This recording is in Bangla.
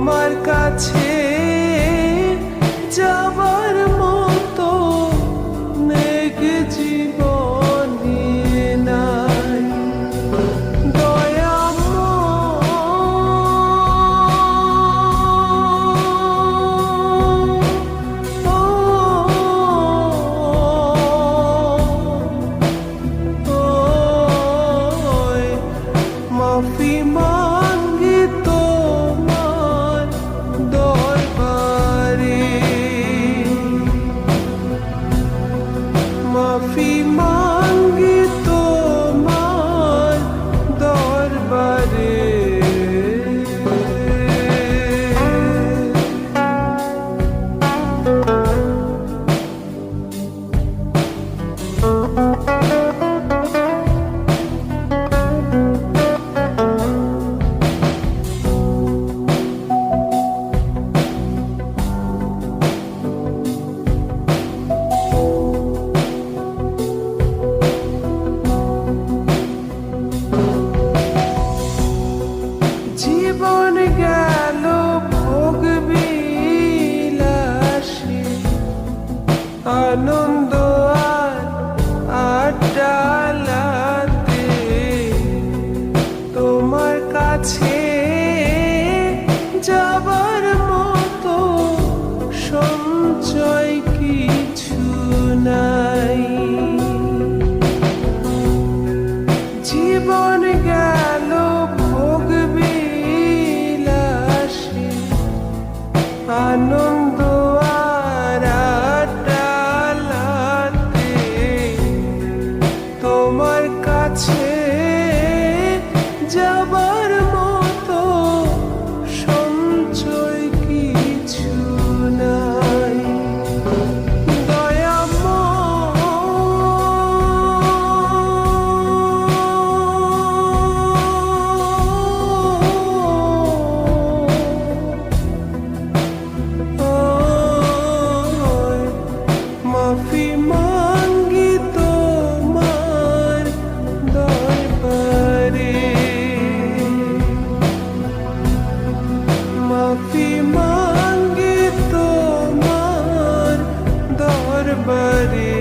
তোমার কাছে যাবার মতো নেক জীবনে নাই। মাফি মাঙ্গি তোমার দরবারে, মাফি মাঙ্গি তোমার দরবারে। জীবন গেল ভোগ বিলাসে, আনন্দ আর আড্ডালাতে। তোমার কাছে যাবার মতো সঞ্চয় কিছু নাই। জীবন গেল ভোগ বিলাসে, আনন্দ আর আড্ডালাতে। তোমার কাছে যাবার মতো সঞ্চয় কিছু নাই। মাফি মাঙ্গি তোমার দরবারে, মাফি মাঙ্গি তোমার দরবারে।